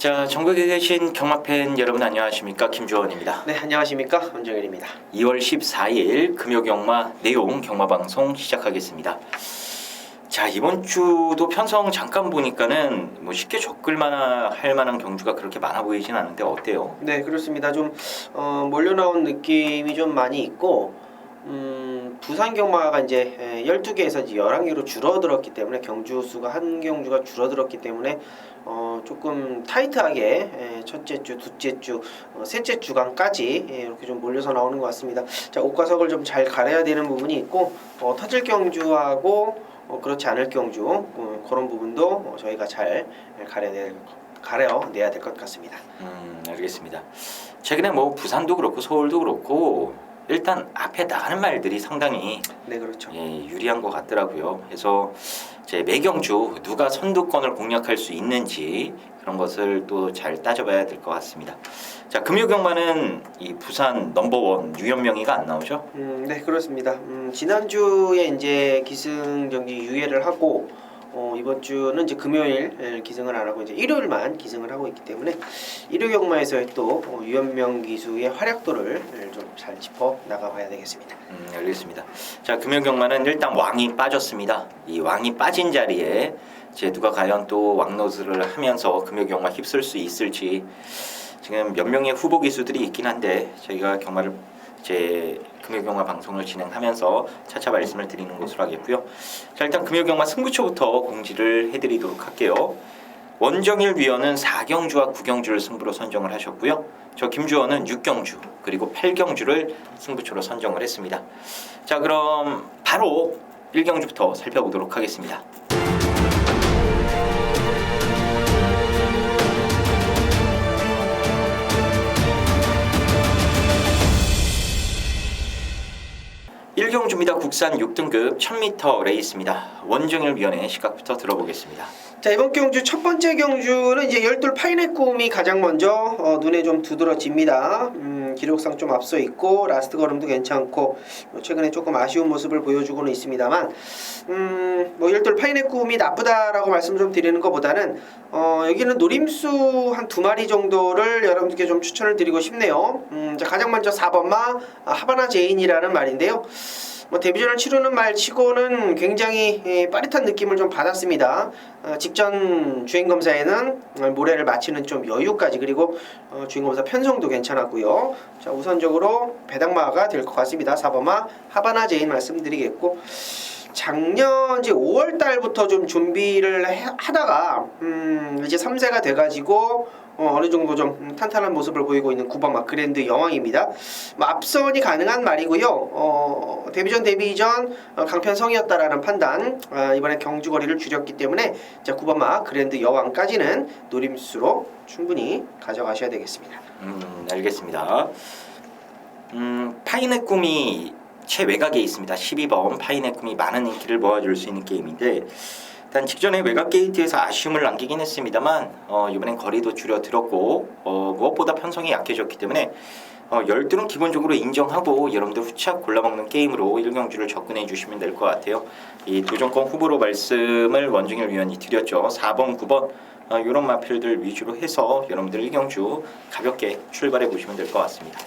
자, 전국에 계신 경마팬 여러분 안녕하십니까? 김주원입니다. 네, 안녕하십니까? 원정일입니다. 2월 14일 금요경마 내용 경마방송 시작하겠습니다. 자, 이번 주도 편성 잠깐 보니까는 뭐 쉽게 할 만한 경주가 그렇게 많아 보이진 않은데 어때요? 네, 그렇습니다. 좀 몰려 나온 느낌이 좀 많이 있고 부산 경마가 이제 12개에서 이제 11개로 줄어들었기 때문에 경주 수가 한 경주가 줄어들었기 때문에 조금 타이트하게 첫째 주, 둘째 주, 셋째 주간까지 이렇게 좀 몰려서 나오는 것 같습니다. 자, 옥과석을 좀 잘 가려야 되는 부분이 있고 터질 경주하고 그렇지 않을 경주 그런 부분도 저희가 잘 가려내야 될 것 같습니다. 알겠습니다. 최근에 뭐 부산도 그렇고 서울도 그렇고 일단 앞에 나가는 말들이 상당히 네, 그렇죠. 유리한 것 같더라고요. 그래서 이제 매경주 누가 선두권을 공략할 수 있는지 그런 것을 또 잘 따져봐야 될 것 같습니다. 자, 금요경마는 이 부산 넘버원 유연명의가 안 나오죠? 네, 그렇습니다. 지난주에 이제 기승 경기 유예를 하고 이번 주는 이제 금요일 기승을 안 하고 이제 일요일만 기승을 하고 있기 때문에 일요 경마에서의 또 유연명 기수의 활약도를 좀 잘 짚어 나가봐야 되겠습니다. 알겠습니다. 자, 금요경마는 일단 왕이 빠졌습니다. 이 왕이 빠진 자리에 이제 누가 과연 또 왕노릇을 하면서 금요경마 휩쓸 수 있을지 지금 몇 명의 후보 기수들이 있긴 한데 저희가 경마를 이제 금요경마 방송을 진행하면서 차차 말씀을 드리는 것으로 하겠고요. 자, 일단 금요경마 승부처부터 공지를 해드리도록 할게요. 원정일 위원은 4경주와 9경주를 승부로 선정을 하셨고요. 저 김주원은 6경주 그리고 8경주를 승부처로 선정을 했습니다. 자, 그럼 바로 1경주부터 살펴보도록 하겠습니다. 일경주입니다. 국산 6등급 1000m 레이스입니다. 원정일 위원의 시각부터 들어보겠습니다. 자, 이번 경주 첫 번째 경주는 이제 열둘 파인의 꿈이 가장 먼저 눈에 좀 두드러집니다. 기록상 좀 앞서 있고 라스트 걸음도 괜찮고 최근에 조금 아쉬운 모습을 보여주고는 있습니다만 뭐 열둘 파인의 꿈이 나쁘다라고 말씀 좀 드리는 것보다는 여기는 노림수 한 2마리 정도를 여러분들께 좀 추천을 드리고 싶네요. 자, 가장 먼저 4번마 하바나 제인이라는 말인데요. 뭐 데뷔전을 치르는 말 치고는 굉장히 빠릿한 느낌을 좀 받았습니다. 직전 주행검사에는 모래를 마치는 좀 여유까지 그리고 주행검사 편성도 괜찮았고요. 자, 우선적으로 배당마가 될 것 같습니다. 4번마 하바나 제인 말씀드리겠고 작년 이제 5월 달부터 좀 준비를 하다가 이제 3세가 돼가지고 어느 정도 좀 탄탄한 모습을 보이고 있는 9번마 그랜드 여왕입니다. 뭐 앞선이 가능한 말이고요. 데뷔전 강편성이었다라는 판단. 이번에 경주거리를 줄였기 때문에 자, 9번마 그랜드 여왕까지는 노림수로 충분히 가져가셔야 되겠습니다. 알겠습니다. 파인의 꿈이 최외곽에 있습니다. 12번 파인의 꿈이 많은 인기를 모아줄 수 있는 게임인데 일단 직전에 외곽 게이트에서 아쉬움을 남기긴 했습니다만 이번엔 거리도 줄여들었고 무엇보다 편성이 약해졌기 때문에 열두는 기본적으로 인정하고 여러분들 후착 골라먹는 게임으로 1경주를 접근해 주시면 될 것 같아요. 이 도전권 후보로 말씀을 원중일 위원이 드렸죠. 4번, 9번 이런 마필들 위주로 해서 여러분들 1경주 가볍게 출발해 보시면 될 것 같습니다.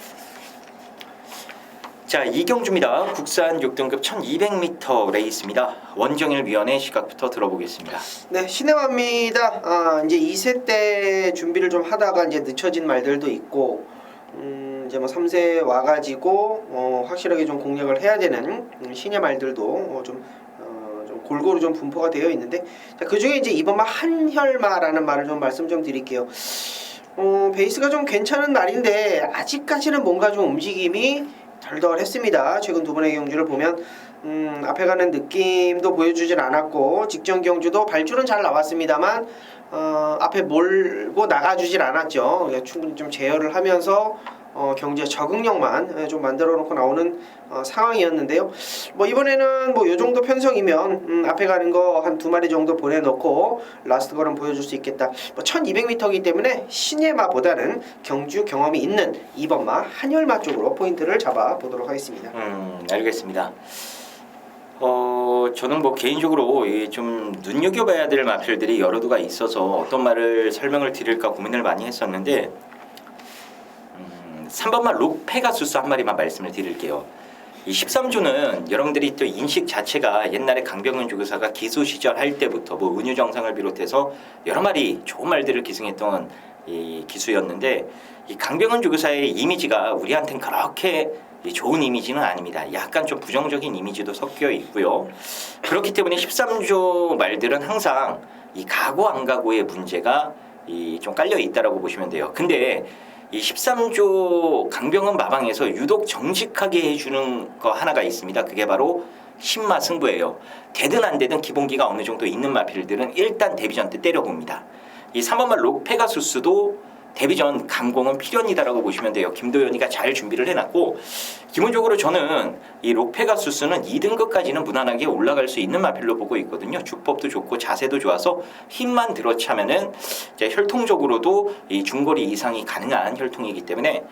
자, 2경주입니다. 국산 6등급 1200m 레이스입니다. 원정일 위원의 시각부터 들어보겠습니다. 네, 시내화입니다. 이제 2세 때 준비를 좀 하다가 이제 늦춰진 말들도 있고 이제 뭐 3세 와가지고 확실하게 좀 공략을 해야 되는 신의 말들도 좀 골고루 좀 분포가 되어 있는데 자, 그 중에 이제 이번마 한혈마라는 말을 좀 말씀 좀 드릴게요. 베이스가 좀 괜찮은 말인데 아직까지는 뭔가 좀 움직임이 덜덜했습니다. 최근 두 번의 경주를 보면 앞에 가는 느낌도 보여주질 않았고 직전 경주도 발줄은 잘 나왔습니다만 앞에 몰고 나가주질 않았죠. 충분히 좀 제어를 하면서 경제 적응력만 좀 만들어 놓고 나오는 상황이었는데요. 뭐 이번에는 뭐 요 정도 편성이면 앞에 가는 거 한 2마리 정도 보내놓고 라스트 걸음 보여줄 수 있겠다. 뭐 1200m이기 때문에 신예마보다는 경주 경험이 있는 2번마 한혈마 쪽으로 포인트를 잡아 보도록 하겠습니다. 알겠습니다. 저는 뭐 개인적으로 좀 눈여겨봐야 될 마필들이 여러 두가 있어서 어떤 말을 설명을 드릴까 고민을 많이 했었는데 3번만 록페가수스 한 마리만 말씀을 드릴게요. 이 13조는 여러분들이 또 인식 자체가 옛날에 강병은 조교사가 기수 시절 할 때부터 뭐 은유정상을 비롯해서 여러 마리 좋은 말들을 기승했던 이 기수였는데 이 강병은 조교사의 이미지가 우리한테는 그렇게 좋은 이미지는 아닙니다. 약간 좀 부정적인 이미지도 섞여 있고요. 그렇기 때문에 13조 말들은 항상 이 가고 안 가고의 문제가 좀 깔려 있다라고 보시면 돼요. 근데 이 13조 강병은 마방에서 유독 정직하게 해주는 거 하나가 있습니다. 그게 바로 신마 승부예요. 되든 안 되든 기본기가 어느 정도 있는 마필들은 일단 데뷔전 때 때려봅니다. 이 3번말 록페가수스도 데뷔전 강공은 필연이다라고 보시면 돼요. 김도현이가 잘 준비를 해놨고 기본적으로 저는 이 록페가수스는 2등급까지는 무난하게 올라갈 수 있는 마필로 보고 있거든요. 주법도 좋고 자세도 좋아서 힘만 들어차면은 이제 혈통적으로도 이 중거리 이상이 가능한 혈통이기 때문에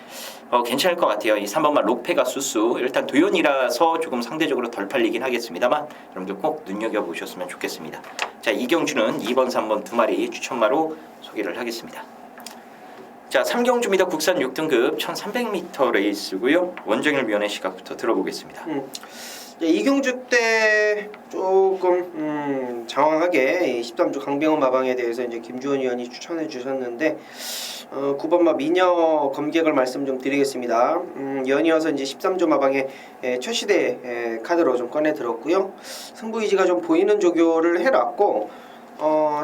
괜찮을 것 같아요. 이 3번말 록페가수스 일단 도연이라서 조금 상대적으로 덜 팔리긴 하겠습니다만 여러분들 꼭 눈여겨보셨으면 좋겠습니다. 자, 이경주는 2번, 3번 두 마리 추천마로 소개를 하겠습니다. 자, 3경주입니다. 국산 6등급 1300m 레이스고요. 원정일 위원의 시각부터 들어보겠습니다. 이경주 때 조금 장황하게 13조 강병원 마방에 대해서 이제 김주원 위원이 추천해 주셨는데 9번마 미녀 검객을 말씀 좀 드리겠습니다. 연이어서 이제 13조 마방의 최시대 카드로 좀 꺼내 들었고요. 승부 의지가 좀 보이는 조교를 해놨고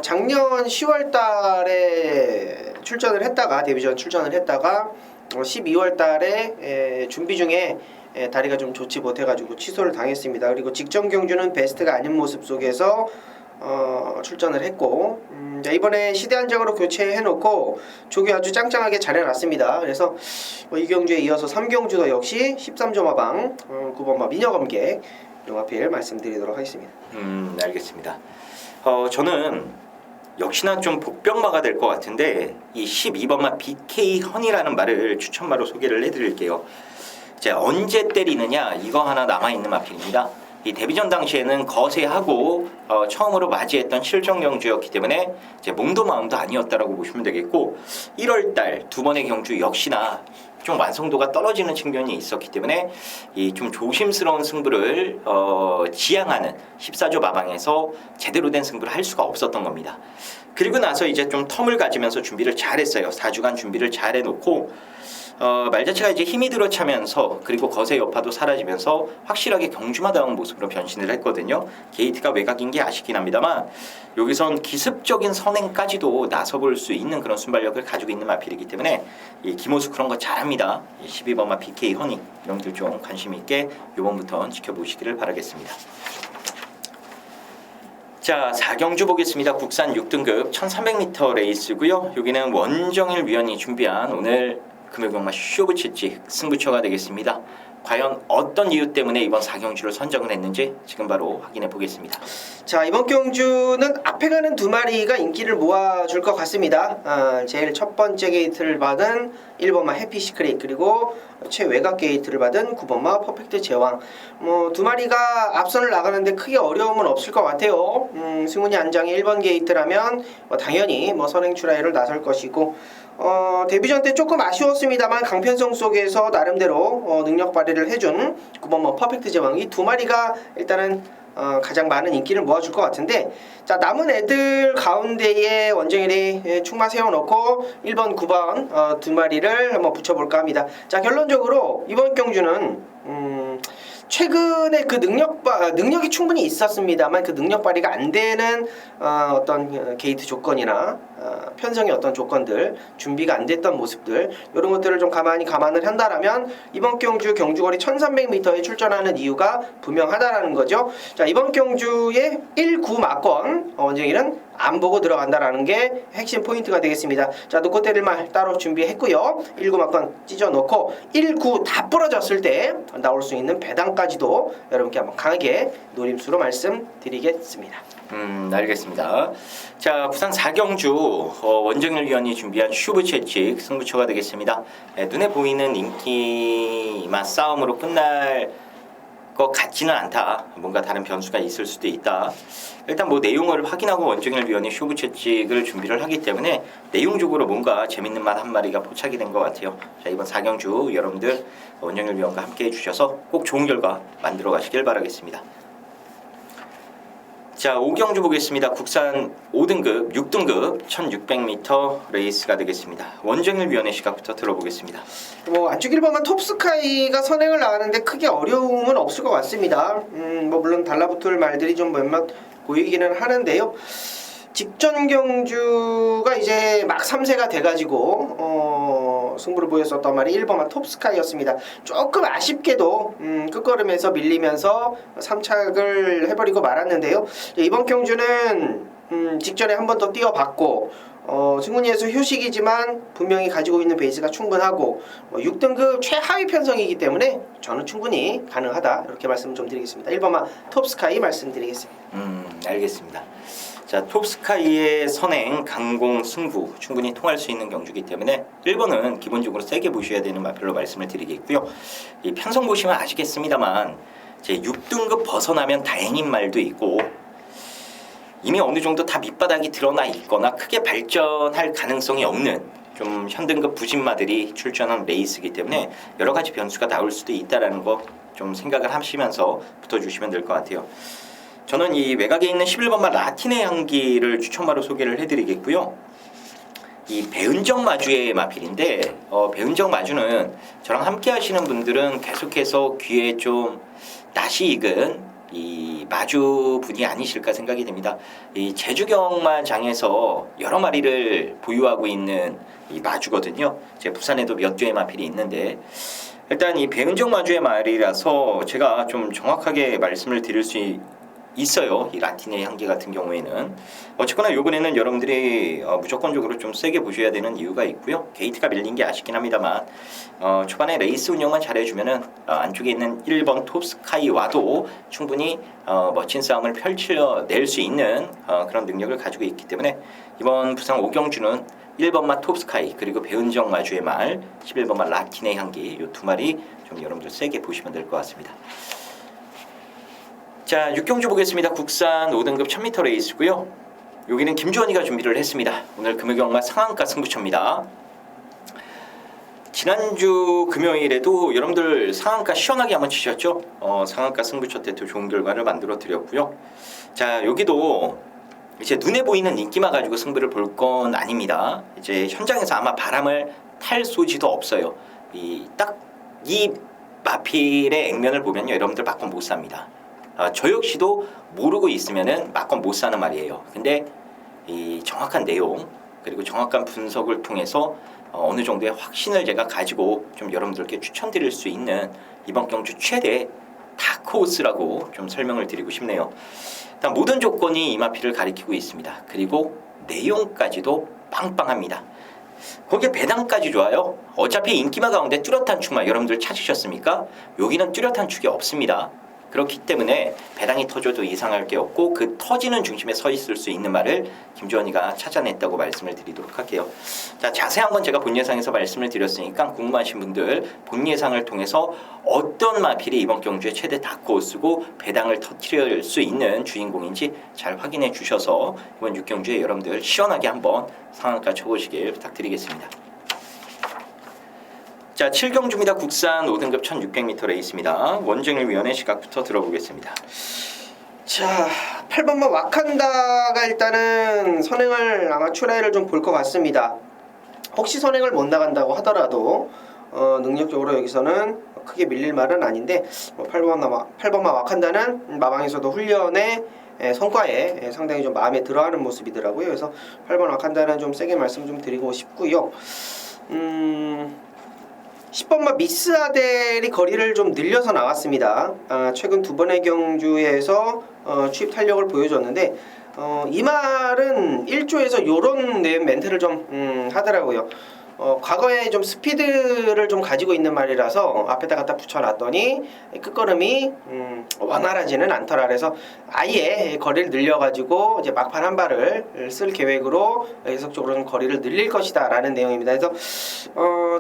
작년 10월 달에 출전을 했다가 데뷔전 출전을 했다가 12월 달에 준비 중에 다리가 좀 좋지 못해가지고 취소를 당했습니다. 그리고 직전 경주는 베스트가 아닌 모습 속에서 출전을 했고 이번에 시대 한정으로 교체해놓고 조기 아주 짱짱하게 잘 해놨습니다. 그래서 이 경주에 이어서 3경주도 역시 13조 마방 9번마 미녀검객 용화필 말씀드리도록 하겠습니다. 알겠습니다. 저는 역시나 좀 복병마가 될 것 같은데 이 12번마 BK 헌이라는 말을 추천마로 소개를 해드릴게요. 이제 언제 때리느냐 이거 하나 남아있는 마필입니다. 이 데뷔전 당시에는 거세하고 처음으로 맞이했던 실전 경주였기 때문에 이제 몸도 마음도 아니었다라고 보시면 되겠고 1월달 두 번의 경주 역시나 좀 완성도가 떨어지는 측면이 있었기 때문에 이 좀 조심스러운 승부를 지향하는 14조 마방에서 제대로 된 승부를 할 수가 없었던 겁니다. 그리고 나서 이제 좀 텀을 가지면서 준비를 잘했어요. 4주간 준비를 잘 해놓고 말 자체가 이제 힘이 들어차면서 그리고 거세 여파도 사라지면서 확실하게 경주마다운 모습으로 변신을 했거든요. 게이트가 외곽인 게 아쉽긴 합니다만 여기선 기습적인 선행까지도 나서볼 수 있는 그런 순발력을 가지고 있는 마필이기 때문에 이 김호수 그런 거 잘합니다. 12번마 BK 허니 여러분들 좀 관심 있게 요번부터 지켜보시기를 바라겠습니다. 자, 4경주 보겠습니다. 국산 6등급 1300m 레이스고요. 여기는 원정일 위원이 준비한 오늘 금요경마 쇼부치지 승부처가 되겠습니다. 과연 어떤 이유 때문에 이번 4경주를 선정을 했는지 지금 바로 확인해 보겠습니다. 자, 이번 경주는 앞에 가는 두 마리가 인기를 모아줄 것 같습니다. 제일 첫 번째 게이트를 받은 1번마 해피시크릿 그리고 최외곽 게이트를 받은 9번마 퍼펙트 제왕 두 마리가 앞선을 나가는데 크게 어려움은 없을 것 같아요. 승훈이 안장이 1번 게이트라면 당연히 선행 출하회를 나설 것이고 데뷔전 때 조금 아쉬웠습니다만 강편성 속에서 나름대로 능력 발휘를 해준 9번마 퍼펙트 제왕 이 두 마리가 일단은 가장 많은 인기를 모아줄 것 같은데 자 남은 애들 가운데에 원정일이 충마 세워놓고 1번 9번 두 마리를 한번 붙여볼까 합니다. 자 결론적으로 이번 경주는 최근에 그 능력이 충분히 있었습니다만 그 능력 발휘가 안 되는 어떤 게이트 조건이나 편성의 어떤 조건들 준비가 안 됐던 모습들 이런 것들을 좀 감안을 한다라면 이번 경주 경주거리 1300m에 출전하는 이유가 분명하다라는 거죠. 자 이번 경주의 1, 9 막권 원정일은 안 보고 들어간다라는 게 핵심 포인트가 되겠습니다. 자 놓고 때릴 말 따로 준비했고요. 1, 9 막권 찢어놓고 1, 9 다 부러졌을 때 나올 수 있는 배당까지도 여러분께 한번 강하게 노림수로 말씀드리겠습니다. 알겠습니다. 자 부산 4경주 원정일 위원이 준비한 슈브 채찍 승부처가 되겠습니다. 눈에 보이는 인기 맛 싸움으로 끝날 것 같지는 않다. 뭔가 다른 변수가 있을 수도 있다. 일단 뭐 내용을 확인하고 원정일 위원이 쇼부 채찍을 준비를 하기 때문에 내용적으로 뭔가 재밌는 말 한 마리가 포착이 된 것 같아요. 자, 이번 4경주 여러분들 원정일 위원과 함께 해주셔서 꼭 좋은 결과 만들어 가시길 바라겠습니다. 자, 5경주 보겠습니다. 국산 5등급, 6등급 1600m 레이스가 되겠습니다. 원정일 위원의 시각부터 들어보겠습니다. 뭐 안쪽 1번만 톱스카이가 선행을 나가는데 크게 어려움은 없을 것 같습니다. 뭐 물론 달라붙을 말들이 좀 몇몇 보이기는 하는데요. 직전 경주가 이제 막 3세가 돼가지고 승부를 보였었던 말이 1번만 톱스카이였습니다. 조금 아쉽게도 끝걸음에서 밀리면서 3착을 해버리고 말았는데요. 이번 경주는 직전에 한 번 더 뛰어봤고 승훈이에서 휴식이지만 분명히 가지고 있는 베이스가 충분하고 6등급 최하위 편성이기 때문에 저는 충분히 가능하다 이렇게 말씀 좀 드리겠습니다. 1번만 톱스카이 말씀드리겠습니다. 알겠습니다. 자, 톱스카이의 선행, 강공, 승부 충분히 통할 수 있는 경주이기 때문에 1번은 기본적으로 세게 보셔야 되는 마필로 말씀을 드리겠고요. 이 편성 보시면 아시겠습니다만 제 6등급 벗어나면 다행인 말도 있고 이미 어느 정도 다 밑바닥이 드러나 있거나 크게 발전할 가능성이 없는 좀 현등급 부진마들이 출전한 레이스이기 때문에 여러 가지 변수가 나올 수도 있다라는 거 좀 생각을 하시면서 붙어주시면 될 것 같아요. 저는 이 외곽에 있는 11번마 라틴의 향기를 추천마로 소개를 해드리겠고요. 이 배은정 마주의 마필인데 배은정 마주는 저랑 함께 하시는 분들은 계속해서 귀에 좀 낯이 익은 이 마주 분이 아니실까 생각이 됩니다. 이 제주경마장에서 여러 마리를 보유하고 있는 이 마주거든요. 제 부산에도 몇 개의 마필이 있는데 일단 이 배은정 마주의 말이라서 제가 좀 정확하게 말씀을 드릴 수 있어요. 이 라틴의 향기 같은 경우에는 어쨌거나 요번에는 여러분들이 무조건적으로 좀 세게 보셔야 되는 이유가 있고요. 게이트가 밀린 게 아쉽긴 합니다만 초반에 레이스 운영만 잘해주면은 안쪽에 있는 1번 톱스카이와도 충분히 멋진 싸움을 펼쳐낼 수 있는 그런 능력을 가지고 있기 때문에 이번 부상 5경주는 1번마 톱스카이 그리고 배은정 마주의 말 11번마 라틴의 향기 이 두 마리 좀 여러분들 세게 보시면 될 것 같습니다. 자, 6경주 보겠습니다. 국산 5등급 1000m 레이스고요. 여기는 김주원이가 준비를 했습니다. 오늘 금요경마 상한가 승부처입니다. 지난주 금요일에도 여러분들 상한가 시원하게 한번 치셨죠? 상한가 승부처 때도 좋은 결과를 만들어 드렸고요. 자, 여기도 이제 눈에 보이는 인기만 가지고 승부를 볼 건 아닙니다. 이제 현장에서 아마 바람을 탈 소지도 없어요. 이 마필의 액면을 보면요, 여러분들 막건 못 삽니다. 저 역시도 모르고 있으면은 막건 못 사는 말이에요. 근데 이 정확한 내용 그리고 정확한 분석을 통해서 어느 정도의 확신을 제가 가지고 좀 여러분들께 추천드릴 수 있는 이번 경주 최대 다크호스라고 좀 설명을 드리고 싶네요. 일단 모든 조건이 이 마필을 가리키고 있습니다. 그리고 내용까지도 빵빵합니다. 거기에 배당까지 좋아요. 어차피 인기마 가운데 뚜렷한 축만 여러분들 찾으셨습니까? 여기는 뚜렷한 축이 없습니다. 그렇기 때문에 배당이 터져도 이상할 게 없고 그 터지는 중심에 서 있을 수 있는 말을 김주원이가 찾아냈다고 말씀을 드리도록 할게요. 자, 자세한 건 제가 본 예상에서 말씀을 드렸으니까 궁금하신 분들 본 예상을 통해서 어떤 마필이 이번 경주의 최대 다크호스고 배당을 터뜨릴 수 있는 주인공인지 잘 확인해 주셔서 이번 6경주에 여러분들 시원하게 한번 상한가 쳐보시길 부탁드리겠습니다. 자, 7경주입니다. 국산 5등급 1600m 레이스입니다. 원정일 위원의 시각부터 들어보겠습니다. 자, 8번만 와칸다가 일단은 선행을 아마 출하를 좀 볼 것 같습니다. 혹시 선행을 못 나간다고 하더라도 능력적으로 여기서는 크게 밀릴 말은 아닌데 8번만 와칸다는 마방에서도 훈련에 성과에 상당히 좀 마음에 들어하는 모습이더라고요. 그래서 8번 와칸다는 좀 세게 말씀 좀 드리고 싶고요. 10번마 미스 아델이 거리를 좀 늘려서 나왔습니다. 최근 두 번의 경주에서 추입 탄력을 보여줬는데 이 말은 1조에서 요런 멘트를 좀 하더라고요. 과거에 좀 스피드를 좀 가지고 있는 말이라서 앞에다 갖다 붙여놨더니 끝걸음이 원활하지는 않더라. 그래서 아예 거리를 늘려가지고 이제 막판 한 발을 쓸 계획으로 계속적으로 좀 거리를 늘릴 것이다라는 내용입니다. 그래서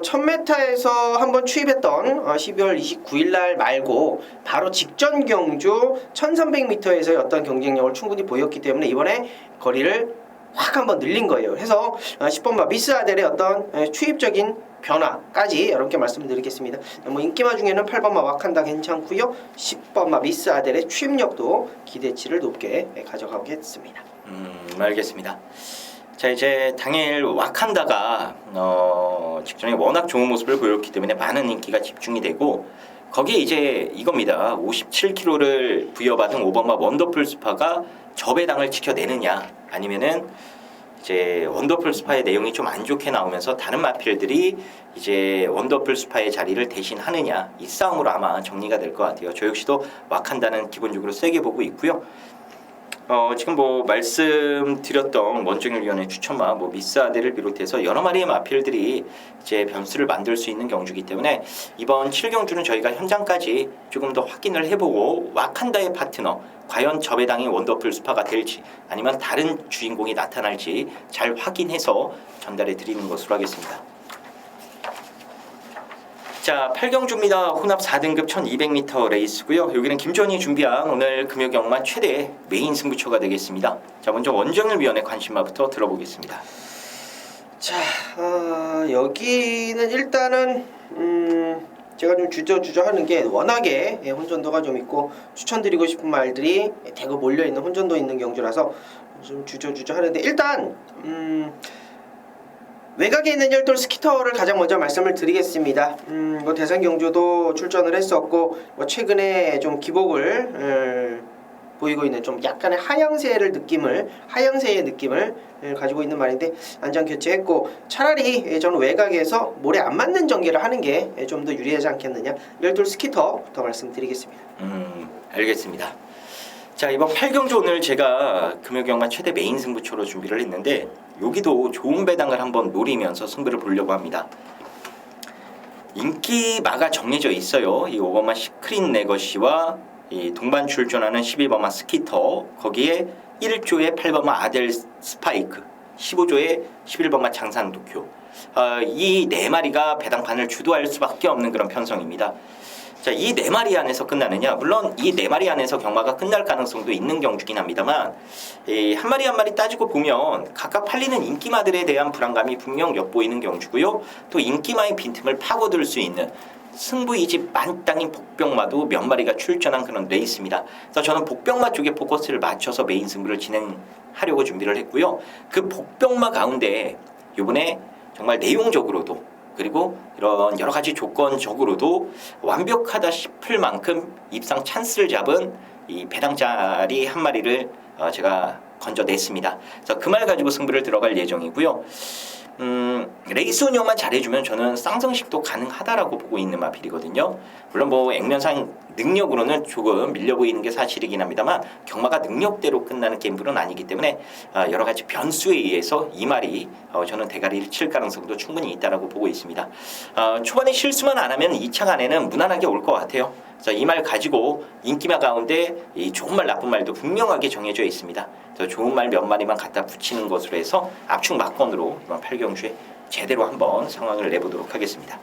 1000m에서 한번 추입했던 12월 29일 날 말고 바로 직전 경주 1300m에서의 어떤 경쟁력을 충분히 보였기 때문에 이번에 거리를 확 한번 늘린 거예요. 그래서 10번마 미스 아델의 어떤 추입적인 변화까지 여러분께 말씀드리겠습니다. 뭐 인기마 중에는 8번마 와칸다 괜찮고요. 10번마 미스 아델의 추입력도 기대치를 높게 가져가겠습니다. 알겠습니다. 자, 이제 당일 와칸다가 직전에 워낙 좋은 모습을 보였기 때문에 많은 인기가 집중이 되고 거기에 이제 이겁니다. 57kg를 부여받은 5번마 원더풀 스파가 저배당을 지켜내느냐 아니면은 이제 원더풀 스파의 내용이 좀 안 좋게 나오면서 다른 마필들이 이제 원더풀 스파의 자리를 대신하느냐 이 싸움으로 아마 정리가 될 것 같아요. 저 역시도 와칸다는 기본적으로 세게 보고 있고요. 지금 뭐 말씀드렸던 원정일 위원의 추천마 뭐 미스아델을 비롯해서 여러 마리의 마필들이 이제 변수를 만들 수 있는 경주이기 때문에 이번 7경주는 저희가 현장까지 조금 더 확인을 해보고 와칸다의 파트너 과연 저배당이 원더풀 스파가 될지 아니면 다른 주인공이 나타날지 잘 확인해서 전달해 드리는 것으로 하겠습니다. 자, 8경주입니다. 혼합 4등급 1200m 레이스고요. 여기는 김주원이 준비한 오늘 금요경마 최대 메인 승부처가 되겠습니다. 자, 먼저 원정일 위원의 관심마부터 들어보겠습니다. 자, 여기는 일단은 제가 좀 주저하는 게 워낙에 혼전도가 좀 있고 추천드리고 싶은 말들이 대거 몰려있는 혼전도 있는 경주라서 좀 주저하는데 일단 외곽에 있는 열돌 스키터를 가장 먼저 말씀을 드리겠습니다. 뭐 대선 경주도 출전을 했었고 뭐 최근에 좀 기복을 보이고 있는 좀 약간의 하향세의 느낌을 가지고 있는 말인데 안장 교체했고 차라리 저는 외곽에서 몰에 안 맞는 전개를 하는 게 좀 더 유리하지 않겠느냐. 열돌 스키터부터 말씀드리겠습니다. 알겠습니다. 자, 이번 8경주 오늘 제가 금요경마 최대 메인 승부처로 준비를 했는데 여기도 좋은 배당을 한번 노리면서 승부를 보려고 합니다. 인기마가 정해져 있어요. 이 5번마 시크릿 네거시와 이 동반 출전하는 12번마 스키터, 거기에 1조의 8번마 아델 스파이크, 15조의 11번마 장산 도쿄. 이 네 마리가 배당판을 주도할 수밖에 없는 그런 편성입니다. 자, 이 네 마리 안에서 끝나느냐? 물론 이 네 마리 안에서 경마가 끝날 가능성도 있는 경주긴 합니다만 한 마리 한 마리 따지고 보면 각각 팔리는 인기마들에 대한 불안감이 분명 엿보이는 경주고요. 또 인기마의 빈틈을 파고들 수 있는 승부이집 만땅인 복병마도 몇 마리가 출전한 그런 레이스입니다. 그래서 저는 복병마 쪽에 포커스를 맞춰서 메인 승부를 진행하려고 준비를 했고요. 그 복병마 가운데 이번에 정말 내용적으로도 그리고 이런 여러 가지 조건적으로도 완벽하다 싶을 만큼 입상 찬스를 잡은 이 배당짜리 한 마리를 제가 건져냈습니다. 그래서 그 말 가지고 승부를 들어갈 예정이고요. 레이스 운영만 잘해주면 저는 쌍성식도 가능하다라고 보고 있는 마필이거든요. 물론 뭐 액면상 능력으로는 조금 밀려 보이는 게 사실이긴 합니다만 경마가 능력대로 끝나는 게임들은 아니기 때문에 여러 가지 변수에 의해서 이 말이 저는 대가리를 칠 가능성도 충분히 있다라고 보고 있습니다. 초반에 실수만 안 하면 2차 간에는 무난하게 올 것 같아요. 그래서 이 말 가지고 인기마 가운데 이 좋은 말 나쁜 말도 분명하게 정해져 있습니다. 그래서 좋은 말 몇 마리만 갖다 붙이는 것으로 해서 압축 막건으로 이번 8경주에 제대로 한번 상황을 내보도록 하겠습니다.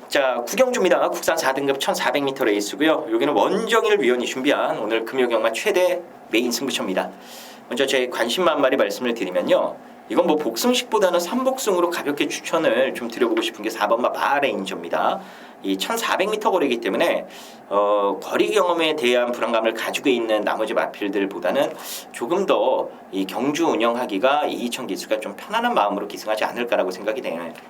자, 9경주입니다. 국산 4등급 1400m 레이스고요. 여기는 원정일 위원이 준비한 오늘 금요경마 최대 메인 승부처입니다. 먼저 제 관심만 한 마리 말씀을 드리면요. 이건 뭐 복승식보다는 3복승으로 가볍게 추천을 좀 드려보고 싶은 게 4번마 마레인저입니다. 이 1400m 거리이기 때문에 거리 경험에 대한 불안감을 가지고 있는 나머지 마필들보다는 조금 더 이 경주 운영하기가 이희천 기수가 좀 편안한 마음으로 기승하지 않을까라고 생각이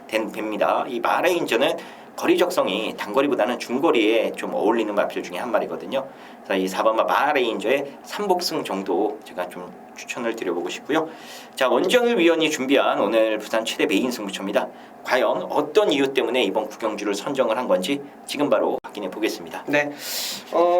됩니다. 이 마레인저는 거리 적성이 단거리보다는 중거리에 좀 어울리는 마필 중에 한 마리거든요. 그래서 이 4번마 마레인저의 3복승 정도 제가 좀 추천을 드려보고 싶고요. 자, 원정일 위원이 준비한 오늘 부산 최대 메인 승부처입니다. 과연 어떤 이유 때문에 이번 9경주를 선정을 한 건지 지금 바로 확인해 보겠습니다. 네,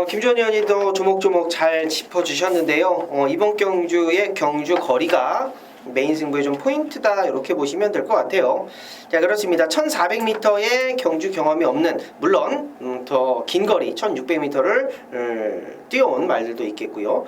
김주원 의원님도 조목조목 잘 짚어주셨는데요. 이번 경주의 경주 거리가 메인 승부의 좀 포인트다 이렇게 보시면 될 것 같아요. 자, 그렇습니다. 1400m의 경주 경험이 없는, 물론 더 긴 거리 1600m를 뛰어온 말들도 있겠고요.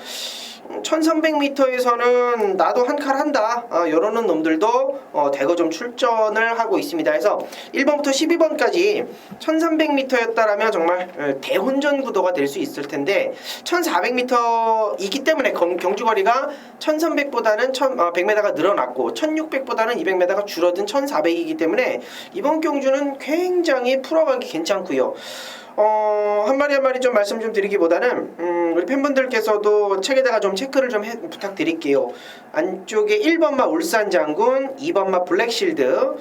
1300m에서는 나도 한 칼 한다 이러는 놈들도 대거 좀 출전을 하고 있습니다. 그래서 1번부터 12번까지 1300m였다라면 정말 대혼전 구도가 될 수 있을 텐데 1400m이기 때문에 경주거리가 1300보다는 100m가 늘어났고 1600보다는 200m가 줄어든 1400이기 때문에 이번 경주는 굉장히 풀어가기 괜찮고요. 한 마리 한 마리 좀 말씀 좀 드리기보다는 우리 팬분들께서도 책에다가 좀 체크를 좀 부탁드릴게요. 안쪽에 1번마 울산장군, 2번마 블랙실드,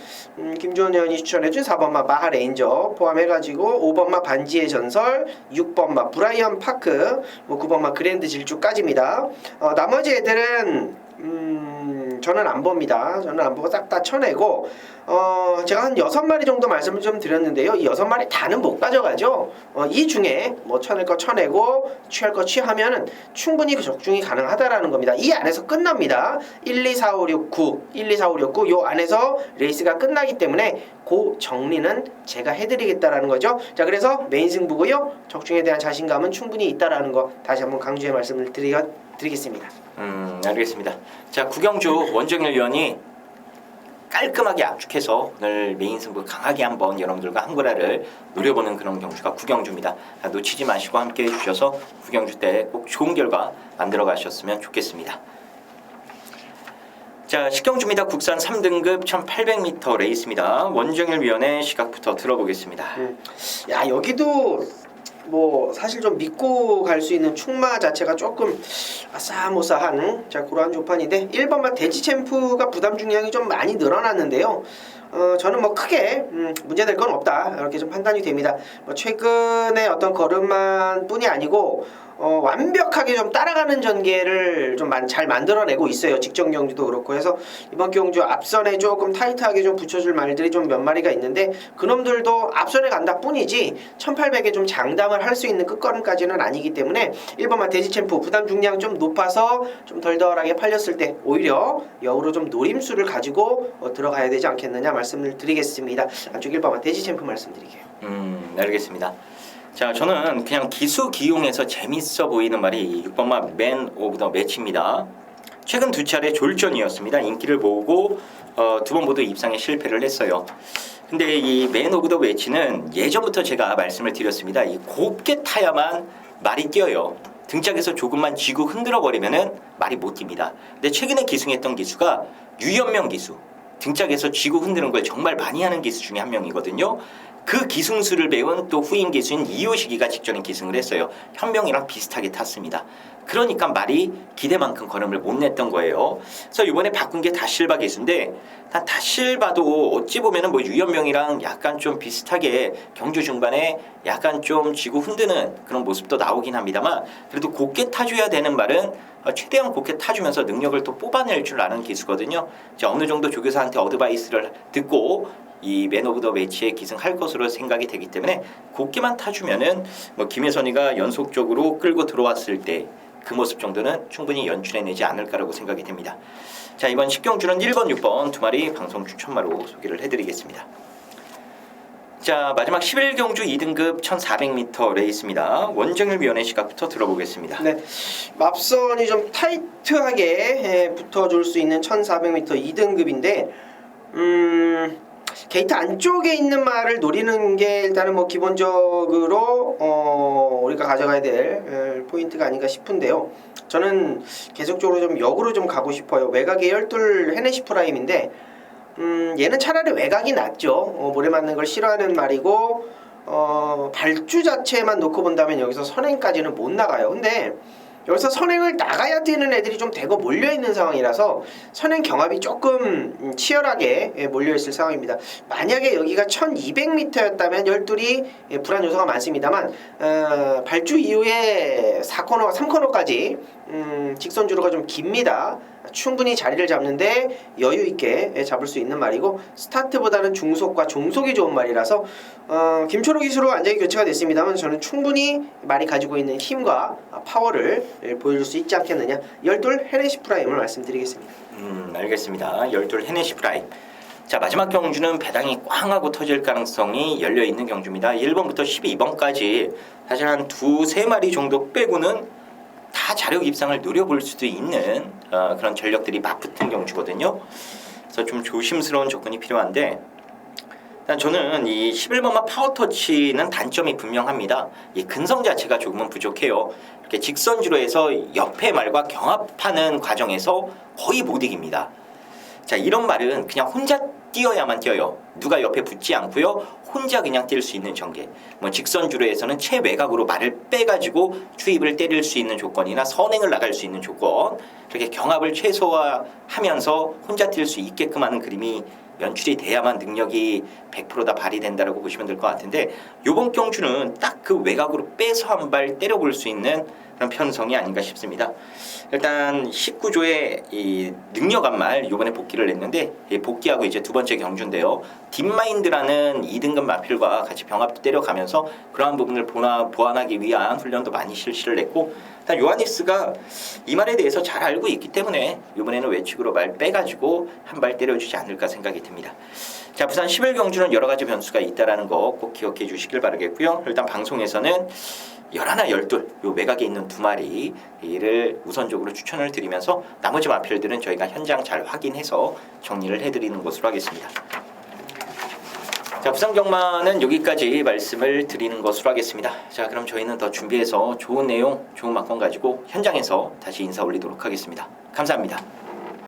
김주원 의원이 추천해준 4번마 마하레인저 포함해가지고 5번마 반지의 전설, 6번마 브라이언 파크, 9번마 그랜드 질주까지입니다. 나머지 애들은 저는 안 봅니다. 저는 안 보고 싹 다 쳐내고 제가 한 6마리 정도 말씀을 좀 드렸는데요. 이 6마리 다는 못 가져가죠. 이 중에 뭐 쳐낼 거 쳐내고 취할 거 취하면은 충분히 그 적중이 가능하다라는 겁니다. 이 안에서 끝납니다. 1, 2, 4, 5, 6, 9 1, 2, 4, 5, 6, 9 요 안에서 레이스가 끝나기 때문에 그 정리는 제가 해드리겠다라는 거죠. 자, 그래서 메인 승부고요. 적중에 대한 자신감은 충분히 있다라는 거 다시 한번 강조의 말씀을 드리겠습니다. 알겠습니다. 자, 구경주 원정열 위원이 깔끔하게 압축해서 오늘 메인 승부 강하게 한번 여러분들과 한구라를 노려보는 그런 경주가 구경주입니다. 놓치지 마시고 함께 해주셔서 구경주 때 꼭 좋은 결과 만들어 가셨으면 좋겠습니다. 자, 식경주입니다. 국산 3등급 1800m 레이스입니다. 원정열 위원의 시각부터 들어보겠습니다. 야, 여기도 뭐 사실 좀 믿고 갈 수 있는 충마 자체가 조금 아싸모사한 그러한 조판인데 1번마 대지 챔프가 부담 중량이 좀 많이 늘어났는데요. 저는 뭐 크게 문제될 건 없다 이렇게 좀 판단이 됩니다. 뭐 최근에 어떤 걸음만 뿐이 아니고 완벽하게 좀 따라가는 전개를 좀 잘 만들어내고 있어요. 직전 경주도 그렇고 해서 이번 경주 앞선에 조금 타이트하게 좀 붙여줄 말들이 좀 몇 마리가 있는데 그놈들도 앞선에 간다 뿐이지 1800에 좀 장담을 할 수 있는 끝걸음까지는 아니기 때문에 1번만 대지 챔프 부담 중량 좀 높아서 좀 덜덜하게 팔렸을 때 오히려 역으로 좀 노림수를 가지고 들어가야 되지 않겠느냐 말씀을 드리겠습니다. 안쪽 1번만 대지 챔프 말씀드릴게요. 알겠습니다. 자, 저는 그냥 기수 기용해서 재밌어 보이는 말이 6번마 맨 오브 더 매치입니다. 최근 2차례 졸전이었습니다. 인기를 모으고 2번 모두 입상에 실패를 했어요. 근데 이 맨 오브 더 매치는 예전부터 제가 말씀을 드렸습니다. 이 곱게 타야만 말이 뛰어요. 등짝에서 조금만 쥐고 흔들어 버리면은 말이 못 뜁니다. 근데 최근에 기승했던 기수가 유연명 기수, 등짝에서 쥐고 흔드는 걸 정말 많이 하는 기수 중에 한 명이거든요. 그 기승수를 배운 또 후임 기수인 이호식이가 직전에 기승을 했어요. 현명이랑 비슷하게 탔습니다. 그러니까 말이 기대만큼 걸음을 못 냈던 거예요. 그래서 이번에 바꾼 게 다실바 기수인데 다실바도 어찌 보면은 뭐 유연명이랑 약간 좀 비슷하게 경주 중반에 약간 좀 쥐고 흔드는 그런 모습도 나오긴 합니다만 그래도 곱게 타줘야 되는 말은 최대한 곱게 타주면서 능력을 또 뽑아낼 줄 아는 기수거든요. 자, 어느 정도 조교사한테 어드바이스를 듣고 이 맨 오브 더 매치에 기승할 것으로 생각이 되기 때문에 곱게만 타주면은 뭐 김혜선이가 연속적으로 끌고 들어왔을 때 그 모습 정도는 충분히 연출해내지 않을까라고 생각이 됩니다. 자, 이번 10경주는 1번, 6번 두 마리 방송 추천마로 소개를 해드리겠습니다. 자, 마지막 11경주 2등급 1400m 레이스입니다. 원정일 위원의 시각부터 들어보겠습니다. 네, 앞선이 좀 타이트하게 붙어줄 수 있는 1400m 2등급인데 게이트 안쪽에 있는 말을 노리는 게 일단은 뭐 기본적으로 우리가 가져가야 될 포인트가 아닌가 싶은데요. 저는 계속적으로 좀 역으로 좀 가고 싶어요. 외곽의 12 헤네시 프라임인데 얘는 차라리 외곽이 낫죠. 모래 맞는 걸 싫어하는 말이고 발주 자체만 놓고 본다면 여기서 선행까지는 못 나가요. 근데 여기서 선행을 나가야 되는 애들이 좀 대거 몰려있는 상황이라서 선행 경합이 조금 치열하게 몰려있을 상황입니다. 만약에 여기가 1200m였다면 열둘이 불안 요소가 많습니다만 발주 이후에 4코너, 3코너까지 직선주로가 좀 깁니다. 충분히 자리를 잡는데 여유 있게 잡을 수 있는 말이고 스타트보다는 중속과 종속이 좋은 말이라서 김초록 기수로 완전히 교체가 됐습니다만 저는 충분히 말이 가지고 있는 힘과 파워를 보여줄 수 있지 않겠느냐. 열돌 헤네시 프라임을 말씀드리겠습니다. 알겠습니다. 열돌 헤네시 프라임. 자, 마지막 경주는 배당이 꽝 하고 터질 가능성이 열려있는 경주입니다. 1번부터 12번까지 사실 한 두세 마리 정도 빼고는 다 자력 입상을 노려볼 수도 있는 그런 전력들이 맞붙은 경주거든요. 그래서 좀 조심스러운 접근이 필요한데, 일단 저는 이 11번마 파워터치는 단점이 분명합니다. 이 근성 자체가 조금은 부족해요. 이렇게 직선주로 해서 옆에 말과 경합하는 과정에서 거의 못 이깁니다. 자, 이런 말은 그냥 혼자 뛰어야만 뛰어요. 누가 옆에 붙지 않고요. 혼자 그냥 뛸 수 있는 전개. 뭐 직선주로에서는 최외곽으로 말을 빼가지고 추입을 때릴 수 있는 조건이나 선행을 나갈 수 있는 조건, 이렇게 경합을 최소화하면서 혼자 뛸 수 있게끔 하는 그림이 연출이 돼야만 능력이 100%다 발휘된다라고 보시면 될 것 같은데, 요번 경주는 딱 그 외곽으로 빼서 한 발 때려볼 수 있는 그런 편성이 아닌가 싶습니다. 일단 19조의 이 능력한 말 요번에 복귀를 했는데, 복귀하고 이제 두 번째 경주인데요. 딥마인드라는 2등급 마필과 같이 병합 때려가면서 그러한 부분을 보완하기 위한 훈련도 많이 실시를 했고, 일단 요하니스가 이 말에 대해서 잘 알고 있기 때문에 이번에는 외측으로 말 빼가지고 한 발 때려주지 않을까 생각이 듭니다. 자, 부산 11경주는 여러 가지 변수가 있다라는 거 꼭 기억해 주시길 바라겠고요. 일단 방송에서는 11, 12, 요 외곽에 있는 두 마리를 우선적으로 추천을 드리면서 나머지 마필들은 저희가 현장 잘 확인해서 정리를 해드리는 것으로 하겠습니다. 자, 부산 경마는 여기까지 말씀을 드리는 것으로 하겠습니다. 자, 그럼 저희는 더 준비해서 좋은 내용, 좋은 막건 가지고 현장에서 다시 인사 올리도록 하겠습니다. 감사합니다.